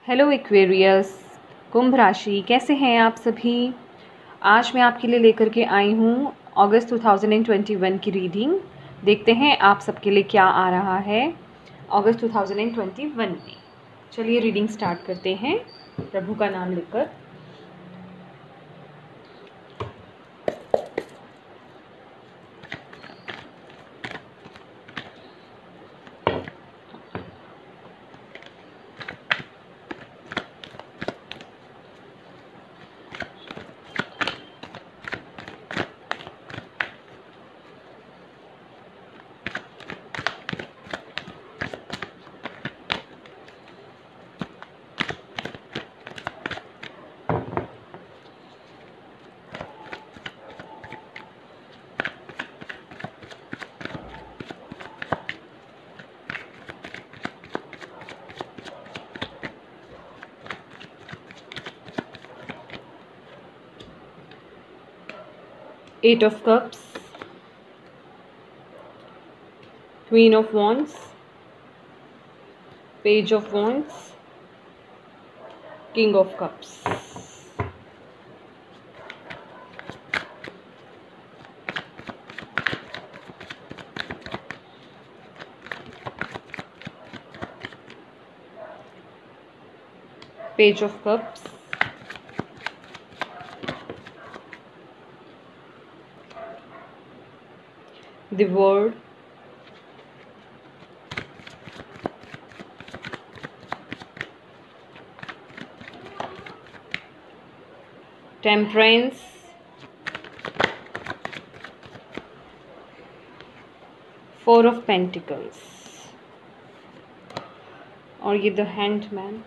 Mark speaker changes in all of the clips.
Speaker 1: Hello Aquarius, कुंभ राशि, कैसे हैं आप सभी। आज मैं आपके लिए लेकर के आई हूँ अगस्त 2021 की रीडिंग। देखते हैं आप सबके लिए क्या आ रहा है अगस्त 2021 में। चलिए रीडिंग स्टार्ट करते हैं प्रभु का नाम लेकर। Eight of cups, queen of wands, page of wands, king of cups. Page of cups, the world, temperance, four of pentacles और ये the hangman,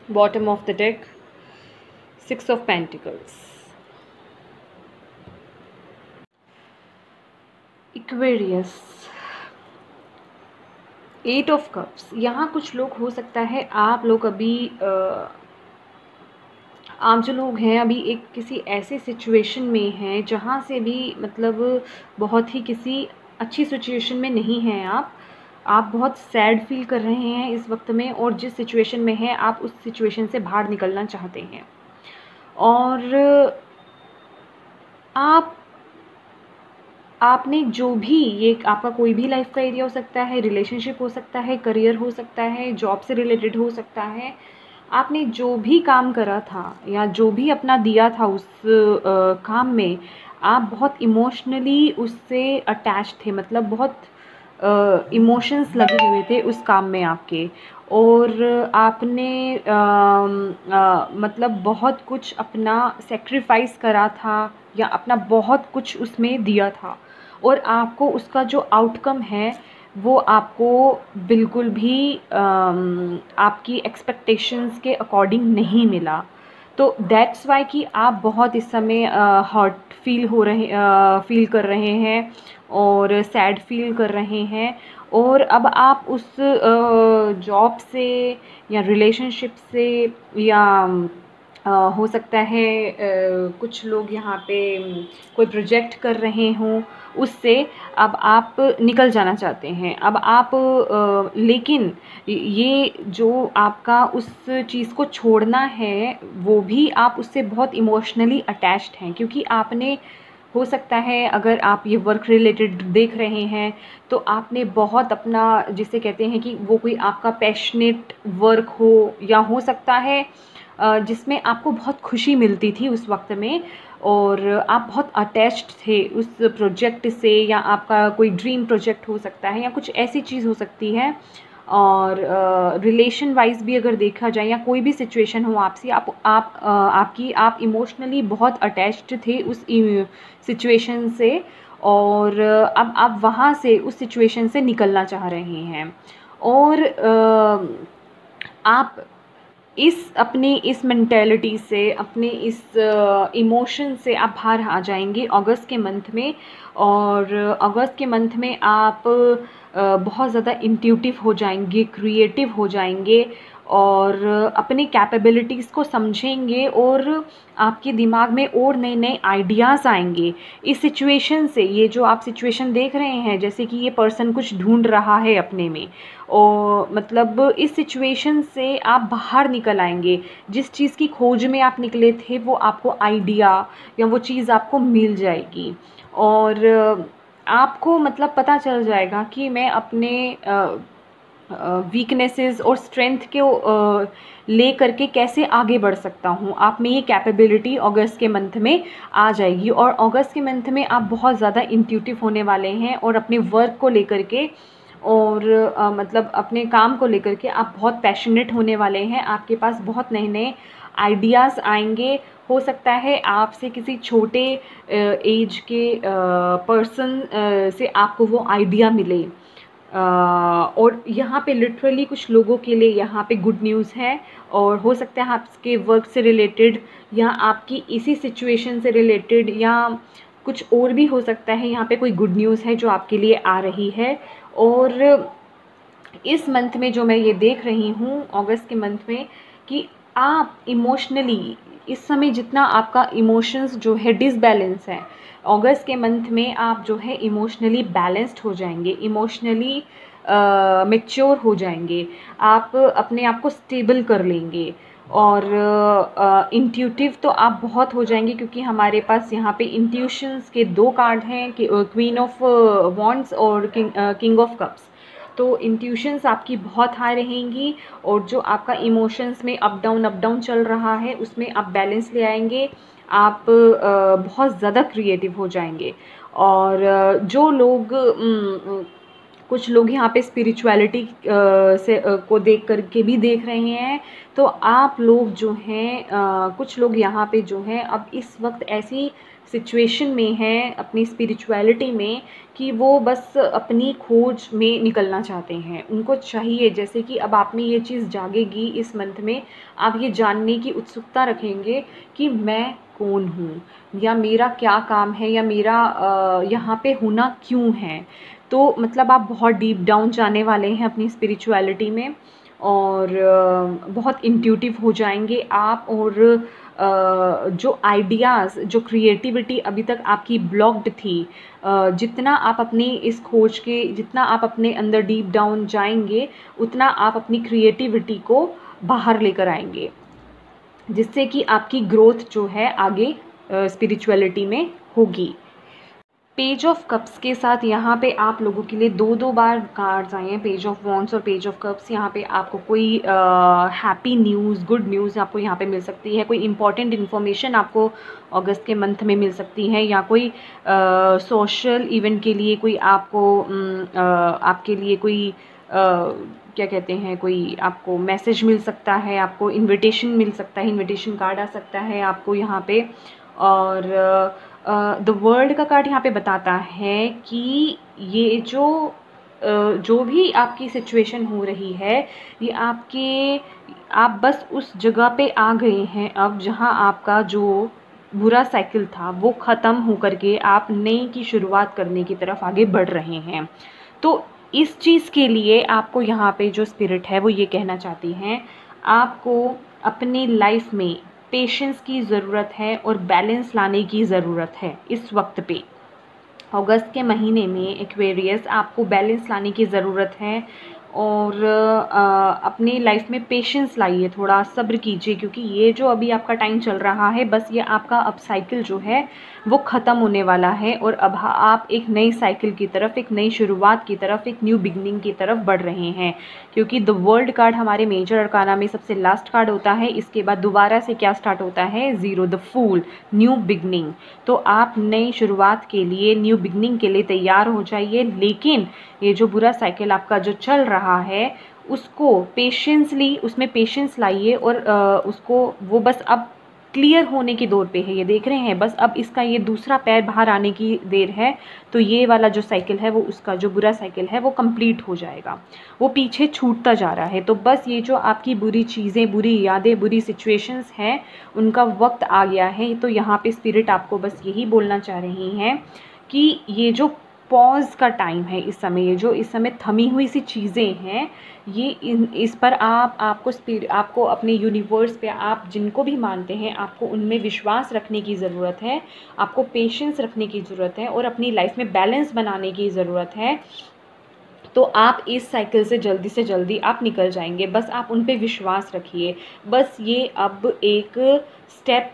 Speaker 1: bottom of the deck, six of pentacles. Aquarius, eight of cups. यहाँ कुछ लोग, हो सकता है आप लोग अभी आप जो लोग हैं अभी एक किसी ऐसे सिचुएशन में हैं जहाँ से भी मतलब बहुत ही किसी अच्छी सिचुएशन में नहीं हैं आप बहुत सैड फील कर रहे हैं इस वक्त में, और जिस सिचुएशन में हैं आप उस सिचुएशन से बाहर निकलना चाहते हैं। और आपने जो भी, ये आपका कोई भी लाइफ का एरिया हो सकता है, रिलेशनशिप हो सकता है, करियर हो सकता है, जॉब से रिलेटेड हो सकता है, आपने जो भी काम करा था या जो भी अपना दिया था उस काम में, आप बहुत इमोशनली उससे अटैच थे, मतलब बहुत इमोशंस लगे हुए थे उस काम में आपके। और आपने मतलब बहुत कुछ अपना सेक्रीफाइस करा था या अपना बहुत कुछ उसमें दिया था, और आपको उसका जो आउटकम है वो आपको बिल्कुल भी आपकी एक्सपेक्टेशंस के अकॉर्डिंग नहीं मिला। तो दैट्स वाई कि आप बहुत इस समय हर्ट फील कर रहे हैं और सैड फील कर रहे हैं। और अब आप उस जॉब से या रिलेशनशिप से या हो सकता है कुछ लोग यहाँ पे कोई प्रोजेक्ट कर रहे हों, उससे अब आप निकल जाना चाहते हैं। अब आप लेकिन ये जो आपका उस चीज़ को छोड़ना है, वो भी आप उससे बहुत इमोशनली अटैच्ड हैं, क्योंकि आपने, हो सकता है अगर आप ये वर्क रिलेटेड देख रहे हैं तो आपने बहुत अपना, जिसे कहते हैं कि वो कोई आपका पैशनेट वर्क हो, या हो सकता है जिसमें आपको बहुत खुशी मिलती थी उस वक्त में, और आप बहुत अटैच्ड थे उस प्रोजेक्ट से, या आपका कोई ड्रीम प्रोजेक्ट हो सकता है, या कुछ ऐसी चीज़ हो सकती है। और रिलेशन वाइज भी अगर देखा जाए, या कोई भी सिचुएशन हो आपसे, आप इमोशनली बहुत अटैच्ड थे उस सिचुएशन से, और अब आप वहाँ से, उस सिचुएशन से निकलना चाह रहे हैं। और आप अपनी इस मेंटेलिटी से, अपने इस इमोशन से आप बाहर आ जाएंगे अगस्त के मंथ में। और अगस्त के मंथ में आप बहुत ज़्यादा इंट्यूटिव हो जाएंगे, क्रिएटिव हो जाएंगे, और अपनी कैपेबिलिटीज़ को समझेंगे और आपके दिमाग में और नए नए आइडियाज़ आएंगे इस सिचुएशन से। ये जो आप सिचुएशन देख रहे हैं, जैसे कि ये पर्सन कुछ ढूंढ रहा है अपने में, और मतलब इस सिचुएशन से आप बाहर निकल आएंगे। जिस चीज़ की खोज में आप निकले थे वो आपको आइडिया या वो चीज़ आपको मिल जाएगी, और आपको मतलब पता चल जाएगा कि मैं अपने वीकनेसेस और स्ट्रेंथ को ले करके कैसे आगे बढ़ सकता हूँ। आप में ये कैपेबिलिटी अगस्त के मंथ में आ जाएगी, और अगस्त के मंथ में आप बहुत ज़्यादा इंट्यूटिव होने वाले हैं, और अपने वर्क को लेकर के और मतलब अपने काम को लेकर के आप बहुत पैशनेट होने वाले हैं। आपके पास बहुत नए नए आइडियाज़ आएंगे। हो सकता है आपसे किसी छोटे एज के पर्सन से आपको वो आइडिया मिले, और यहाँ पे लिटरली कुछ लोगों के लिए यहाँ पे गुड न्यूज़ है, और हो सकता है आपके वर्क से रिलेटेड या आपकी इसी सिचुएशन से रिलेटेड या कुछ और भी हो सकता है। यहाँ पे कोई गुड न्यूज़ है जो आपके लिए आ रही है। और इस मंथ में जो मैं ये देख रही हूँ अगस्त के मंथ में, कि आप इमोशनली इस समय जितना आपका इमोशंस जो है डिसबैलेंस है, अगस्त के मंथ में आप जो है इमोशनली बैलेंस्ड हो जाएंगे, इमोशनली मैच्योर हो जाएंगे, आप अपने आप को स्टेबल कर लेंगे, और इंट्यूटिव तो आप बहुत हो जाएंगे, क्योंकि हमारे पास यहाँ पे इंट्यूशंस के 2 कार्ड हैं, क्वीन ऑफ वॉन्ड्स और किंग ऑफ कप्स। तो इंट्यूशंस आपकी बहुत हाई रहेंगी, और जो आपका इमोशंस में अप डाउन चल रहा है उसमें आप बैलेंस ले आएंगे। आप बहुत ज़्यादा क्रिएटिव हो जाएंगे। और जो लोग कुछ लोग यहाँ पे स्पिरिचुअलिटी से को देख कर के भी देख रहे हैं, तो आप लोग जो हैं कुछ लोग यहाँ पे जो हैं अब इस वक्त ऐसी सिचुएशन में हैं अपनी स्पिरिचुअलिटी में कि वो बस अपनी खोज में निकलना चाहते हैं। उनको चाहिए जैसे कि अब आप में ये चीज़ जागेगी इस मंथ में, आप ये जानने की उत्सुकता रखेंगे कि मैं कौन हूँ, या मेरा क्या काम है, या मेरा यहाँ पे होना क्यों है। तो मतलब आप बहुत डीप डाउन जाने वाले हैं अपनी स्पिरिचुअलिटी में, और बहुत इंट्यूटिव हो जाएंगे आप। और जो आइडियाज़, जो क्रिएटिविटी अभी तक आपकी ब्लॉक्ड थी, जितना आप अपनी इस खोज के, जितना आप अपने अंदर डीप डाउन जाएंगे, उतना आप अपनी क्रिएटिविटी को बाहर लेकर आएंगे, जिससे कि आपकी ग्रोथ जो है आगे स्पिरिचुअलिटी में होगी। पेज ऑफ कप्स के साथ यहाँ पे आप लोगों के लिए 2 बार कार्ड्स आए हैं, पेज ऑफ वॉन्ड्स और पेज ऑफ कप्स। यहाँ पे आपको कोई हैप्पी न्यूज़, गुड न्यूज़ आपको यहाँ पे मिल सकती है, कोई इंपॉर्टेंट इन्फॉर्मेशन आपको अगस्त के मंथ में मिल सकती है, या कोई सोशल इवेंट के लिए कोई आपको आपके लिए कोई क्या कहते हैं, कोई आपको मैसेज मिल सकता है, आपको इन्विटेशन मिल सकता है, इन्विटेशन कार्ड आ सकता है आपको यहाँ पे। और द वर्ल्ड का कार्ड यहाँ पे बताता है कि ये जो भी आपकी सिचुएशन हो रही है, ये आप बस उस जगह पे आ गए हैं अब, जहाँ आपका जो बुरा साइकिल था वो ख़त्म होकर के आप नई की शुरुआत करने की तरफ आगे बढ़ रहे हैं। तो इस चीज़ के लिए आपको यहाँ पे जो स्पिरिट है वो ये कहना चाहती हैं, आपको अपनी लाइफ में पेशेंस की ज़रूरत है और बैलेंस लाने की ज़रूरत है। इस वक्त पे अगस्त के महीने में एक्वेरियस आपको बैलेंस लाने की ज़रूरत है, और अपनी लाइफ में पेशेंस लाइए, थोड़ा सब्र कीजिए, क्योंकि ये जो अभी आपका टाइम चल रहा है, बस ये आपका अब साइकिल जो है वो ख़त्म होने वाला है, और अब आप एक नई साइकिल की तरफ, एक नई शुरुआत की तरफ, एक न्यू बिगनिंग की तरफ बढ़ रहे हैं। क्योंकि द वर्ल्ड कार्ड हमारे मेजर अरकाना में सबसे लास्ट कार्ड होता है, इसके बाद दोबारा से क्या स्टार्ट होता है, 0, द फूल, न्यू बिगनिंग। तो आप नई शुरुआत के लिए, न्यू बिगनिंग के लिए तैयार हो जाइए। लेकिन ये जो बुरा साइकिल आपका जो चल रहा है उसको पेशेंसली, उसमें पेशेंस लाइए, और उसको वो बस अब क्लियर होने की दौर पे है। ये देख रहे हैं, बस अब इसका ये दूसरा पैर बाहर आने की देर है। तो ये वाला जो साइकिल है वो, उसका जो बुरा साइकिल है वो कंप्लीट हो जाएगा, वो पीछे छूटता जा रहा है। तो बस ये जो आपकी बुरी चीज़ें, बुरी यादें, बुरी सिचुएशंस हैं, उनका वक्त आ गया है। तो यहाँ पे स्पिरिट आपको बस यही बोलना चाह रही हैं कि ये जो पॉज़ का टाइम है इस समय। ये जो इस समय थमी हुई सी चीज़ें हैं, ये इस पर आपको अपने यूनिवर्स पे, आप जिनको भी मानते हैं, आपको उनमें विश्वास रखने की ज़रूरत है, आपको पेशेंस रखने की ज़रूरत है और अपनी लाइफ में बैलेंस बनाने की ज़रूरत है। तो आप इस साइकिल से जल्दी आप निकल जाएंगे। बस आप उन पे विश्वास रखिए। बस ये अब एक स्टेप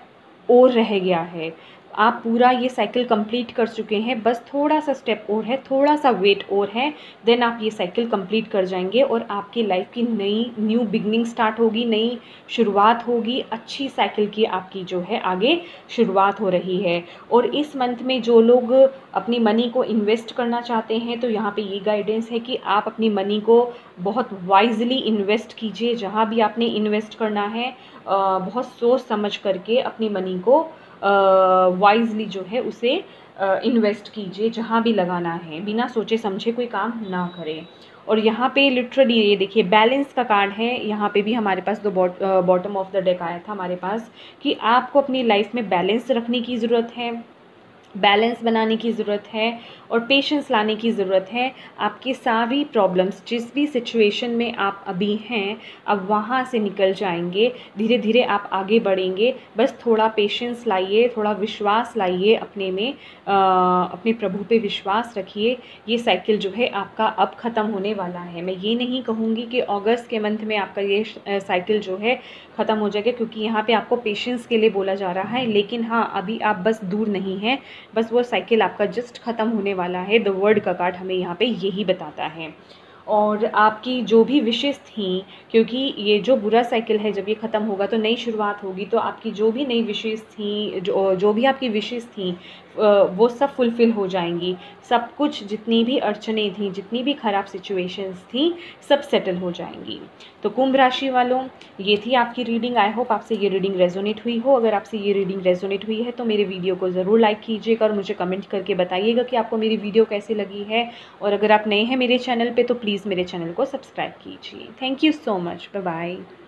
Speaker 1: और रह गया है। आप पूरा ये साइकिल कंप्लीट कर चुके हैं, बस थोड़ा सा स्टेप और है, थोड़ा सा वेट और है, देन आप ये साइकिल कंप्लीट कर जाएंगे और आपकी लाइफ की न्यू बिगनिंग स्टार्ट होगी, नई शुरुआत होगी, अच्छी साइकिल की आपकी जो है आगे शुरुआत हो रही है। और इस मंथ में जो लोग अपनी मनी को इन्वेस्ट करना चाहते हैं, तो यहाँ पे ये गाइडेंस है कि आप अपनी मनी को बहुत वाइजली इन्वेस्ट कीजिए। जहाँ भी आपने इन्वेस्ट करना है, बहुत सोच समझ करके अपनी मनी को वाइजली जो है उसे इन्वेस्ट कीजिए। जहाँ भी लगाना है, बिना सोचे समझे कोई काम ना करें। और यहाँ पे लिटरली ये देखिए, बैलेंस का कार्ड है। यहाँ पे भी हमारे पास बॉटम ऑफ द डेक आया था हमारे पास कि आपको अपनी लाइफ में बैलेंस रखने की ज़रूरत है, बैलेंस बनाने की ज़रूरत है और पेशेंस लाने की ज़रूरत है। आपकी सारी प्रॉब्लम्स, जिस भी सिचुएशन में आप अभी हैं, अब वहाँ से निकल जाएंगे। धीरे धीरे आप आगे बढ़ेंगे। बस थोड़ा पेशेंस लाइए, थोड़ा विश्वास लाइए अपने में, अपने प्रभु पे विश्वास रखिए। ये साइकिल जो है आपका अब ख़त्म होने वाला है। मैं ये नहीं कहूँगी कि अगस्त के मंथ में आपका ये साइकिल जो है ख़त्म हो जाएगा, क्योंकि यहाँ पे आपको पेशेंस के लिए बोला जा रहा है। लेकिन हाँ, अभी आप बस दूर नहीं हैं, बस वो साइकिल आपका जस्ट ख़त्म होने वाला है। द वर्ड का कार्ड हमें यहाँ पे यही बताता है। और आपकी जो भी विशेज़ थी, क्योंकि ये जो बुरा साइकिल है, जब ये ख़त्म होगा तो नई शुरुआत होगी, तो आपकी जो भी नई विशेज़ थी, जो भी आपकी विशेज़ थी, वो सब फुलफ़िल हो जाएंगी। सब कुछ, जितनी भी अड़चनें थी, जितनी भी ख़राब सिचुएशंस थी, सब सेटल हो जाएंगी। तो कुंभ राशि वालों, ये थी आपकी रीडिंग। आई होप आपसे ये रीडिंग रेजोनेट हुई हो। अगर आपसे ये रीडिंग रेजोनेट हुई है तो मेरे वीडियो को ज़रूर लाइक कीजिएगा और मुझे कमेंट करके बताइएगा कि आपको मेरी वीडियो कैसी लगी है। और अगर आप नए हैं मेरे चैनल पे तो प्लीज़ मेरे चैनल को सब्सक्राइब कीजिए। Thank you so much. Bye bye.